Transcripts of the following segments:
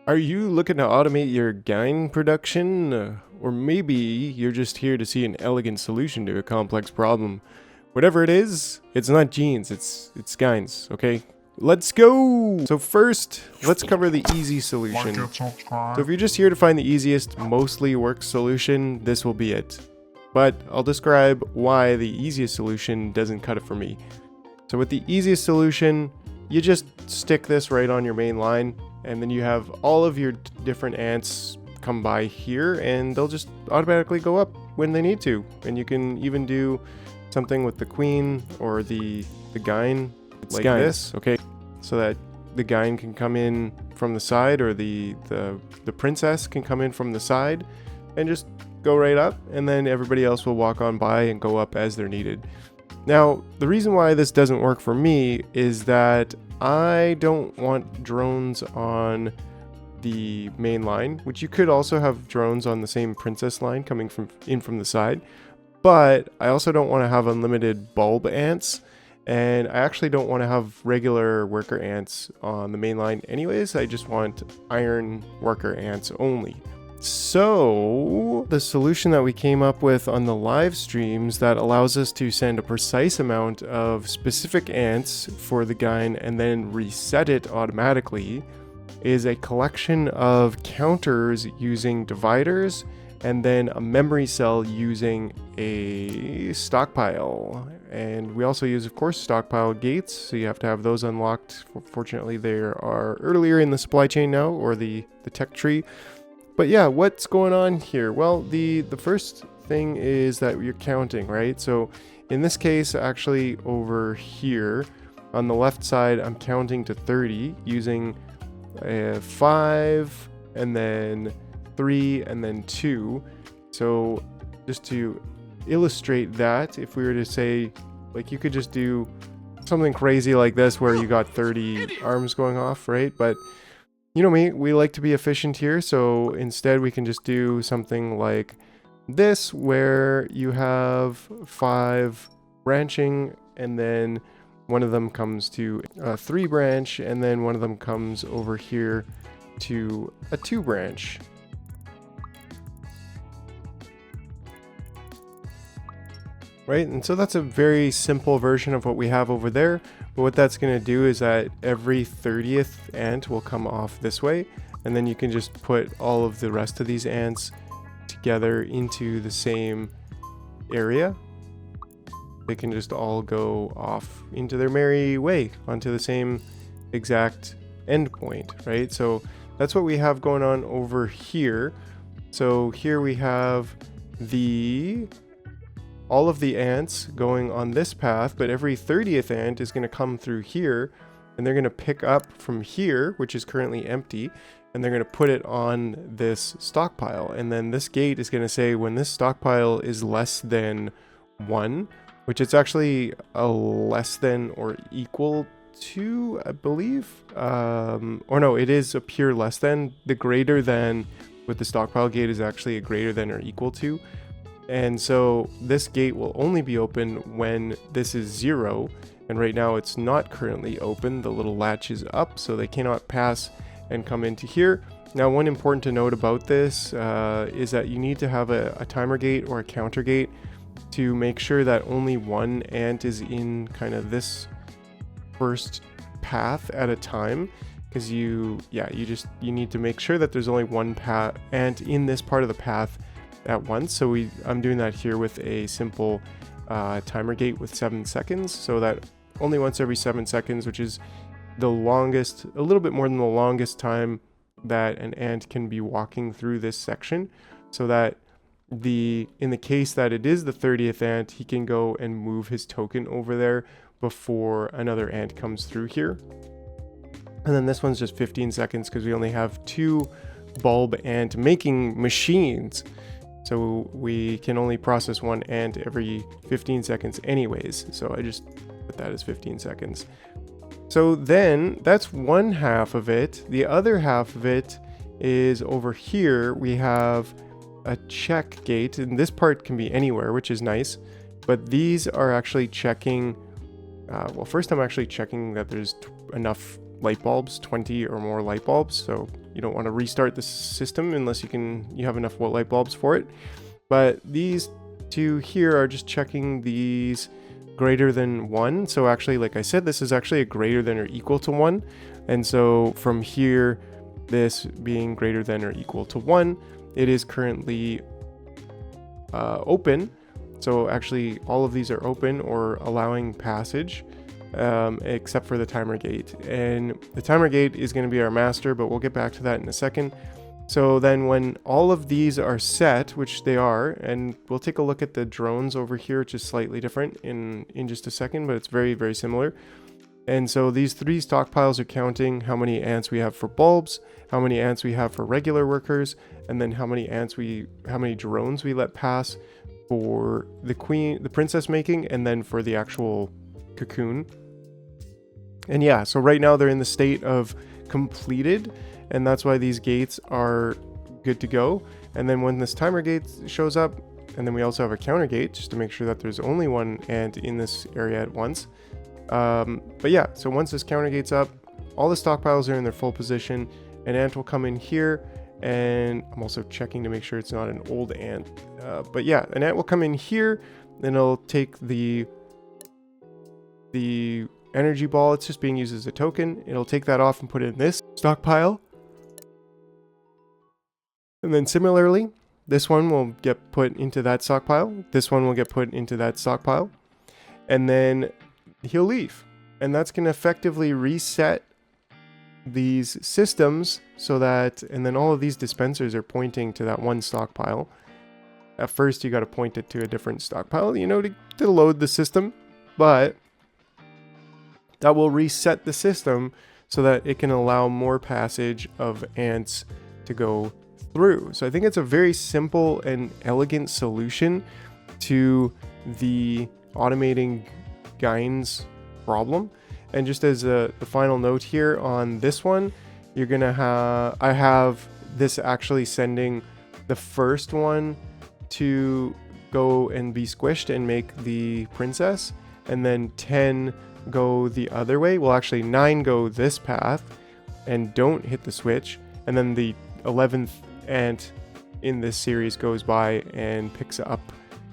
Are you looking to automate your gyne production? Or maybe you're just here to see an elegant solution to a complex problem. Whatever it is, it's not genes, it's gynes, okay? Let's go! So first, let's cover the easy solution. So if you're just here to find the easiest, mostly works solution, this will be it. But I'll describe why the easiest solution doesn't cut it for me. So with the easiest solution, you just stick this right on your main line, and then you have all of your different ants come by here, and they'll just automatically go up when they need to. And you can even do something with the queen or the gyne like this, okay? So that the gyne can come in from the side, or the princess can come in from the side and just go right up, and then everybody else will walk on by and go up as they're needed. Now, the reason why this doesn't work for me is that I don't want drones on the main line, which you could also have drones on the same princess line coming from the side, but I also don't want to have unlimited bulb ants, and I actually don't want to have regular worker ants on the main line anyways. I just want iron worker ants only. So the solution that we came up with on the live streams that allows us to send a precise amount of specific ants for the gyne and then reset it automatically is a collection of counters using dividers and then a memory cell using a stockpile. And we also use, of course, stockpile gates, so you have to have those unlocked. Fortunately, they are earlier in the supply chain now, or the tech tree. But yeah, what's going on here? Well, the first thing is that you're counting, right? So in this case, actually over here on the left side, I'm counting to 30 using 5 and then 3 and then 2. So just to illustrate that, if we were to say, like, you could just do something crazy like this where you got 30 arms going off, right? But you know me, we like to be efficient here, so instead we can just do something like this, where you have 5 branching, and then one of them comes to a 3 branch, and then one of them comes over here to a 2 branch. Right, and so that's a very simple version of what we have over there. But what that's going to do is that every 30th ant will come off this way, and then you can just put all of the rest of these ants together into the same area. They can just all go off into their merry way onto the same exact endpoint, right? So that's what we have going on over here. So here we have all of the ants going on this path, but every 30th ant is going to come through here, and they're going to pick up from here, which is currently empty, and they're going to put it on this stockpile. And then this gate is going to say when this stockpile is less than 1, which it's actually a less than or equal to, I believe, or no, it is a pure less than. The greater than with the stockpile gate is actually a greater than or equal to. And so this gate will only be open when this is 0, and right now it's not currently open. The little latch is up, so they cannot pass and come into here. Now, one important to note about this is that you need to have a timer gate or a counter gate to make sure that only one ant is in kind of this first path at a time, because you need to make sure that there's only one ant in this part of the path at once. So I'm doing that here with a simple timer gate with 7 seconds, so that only once every 7 seconds, which is the longest, a little bit more than the longest time that an ant can be walking through this section, so that in the case that it is the 30th ant, he can go and move his token over there before another ant comes through here. And then this one's just 15 seconds because we only have 2 bulb ant making machines. So we can only process 1 ant every 15 seconds anyways. So I just put that as 15 seconds. So then that's one half of it. The other half of it is over here. We have a check gate, and this part can be anywhere, which is nice. But these are actually checking, well, first I'm actually checking that there's enough light bulbs, 20 or more light bulbs. So you don't want to restart the system unless you have enough light bulbs for it. But these two here are just checking these greater than 1. So actually, like I said, this is actually a greater than or equal to 1. And so from here, this being greater than or equal to 1, it is currently open. So actually all of these are open or allowing passage, except for the timer gate. And the timer gate is going to be our master, but we'll get back to that in a second. So then when all of these are set, which they are, and we'll take a look at the drones over here, which is slightly different in just a second, but it's very, very similar. And so these 3 stockpiles are counting how many ants we have for bulbs, how many ants we have for regular workers, and then how many drones we let pass for the princess making, and then for the actual cocoon. And yeah, so right now they're in the state of completed, and that's why these gates are good to go. And then when this timer gate shows up, and then we also have a counter gate just to make sure that there's only 1 ant in this area at once. But yeah, so once this counter gate's up, all the stockpiles are in their full position. An ant will come in here, and I'm also checking to make sure it's not an old ant. But yeah, an ant will come in here, then it'll take the energy ball. It's just being used as a token. It'll take that off and put it in this stockpile. And then similarly, this one will get put into that stockpile. This one will get put into that stockpile. And then he'll leave. And that's going to effectively reset these systems so that, and then all of these dispensers are pointing to that one stockpile. At first you got to point it to a different stockpile, you know, to load the system, but that will reset the system so that it can allow more passage of ants to go through. So I think it's a very simple and elegant solution to the automating Gynes problem. And just as the final note here on this one, you're gonna have, I have this actually sending the first one to go and be squished and make the princess, and then 10 go the other way. Well, actually 9 go this path and don't hit the switch, and then the 11th ant in this series goes by and picks up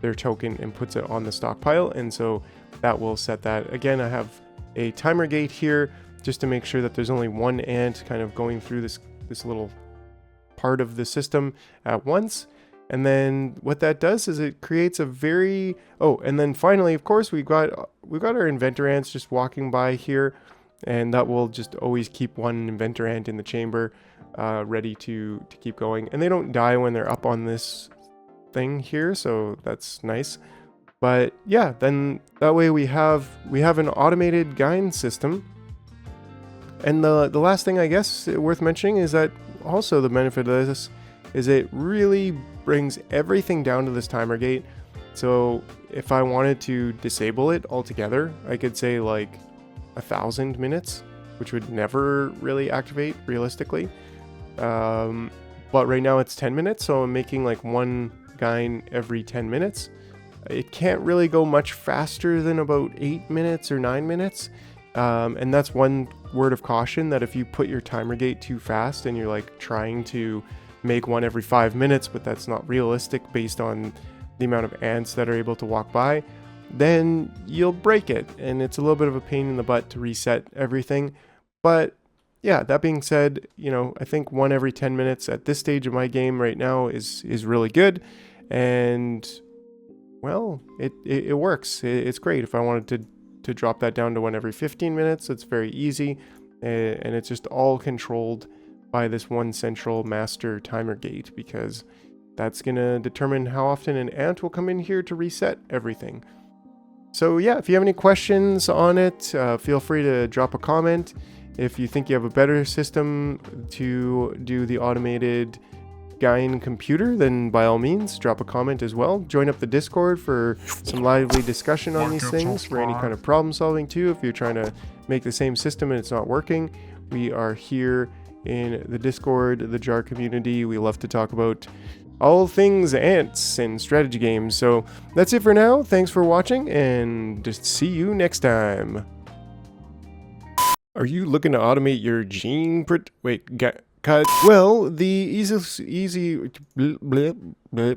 their token and puts it on the stockpile, and so that will set that. Again, I have a timer gate here just to make sure that there's only 1 ant kind of going through this little part of the system at once. And then what that does is it creates a very, oh, and then finally, of course, we've got our inventor ants just walking by here, and that will just always keep 1 inventor ant in the chamber ready to keep going. And they don't die when they're up on this thing here, so that's nice. But yeah, then that way we have an automated Gynes system. And the last thing I guess worth mentioning is that also the benefit of this is it really brings everything down to this timer gate. So if I wanted to disable it altogether, I could say like 1,000 minutes, which would never really activate realistically. But right now it's 10 minutes, so I'm making like 1 Gyne every 10 minutes. It can't really go much faster than about 8 minutes or 9 minutes. And that's one word of caution, that if you put your timer gate too fast and you're like trying to make 1 every 5 minutes, but that's not realistic based on the amount of ants that are able to walk by, then you'll break it, and it's a little bit of a pain in the butt to reset everything. But yeah, that being said, you know, I think 1 every 10 minutes at this stage of my game right now is really good, and well, it works. It's great. If I wanted to drop that down to 1 every 15 minutes, it's very easy, and it's just all controlled by this one central master timer gate, because that's gonna determine how often an ant will come in here to reset everything. So yeah, if you have any questions on it, feel free to drop a comment. If you think you have a better system to do the automated Gyne computer, then by all means drop a comment as well. Join up the Discord for some lively discussion on these things, for any kind of problem solving too. If you're trying to make the same system and it's not working, we are here in the Discord, the JAR community. We love to talk about all things ants and strategy games. So that's it for now. Thanks for watching, and just see you next time. Are you looking to automate your Cut. Well, the easy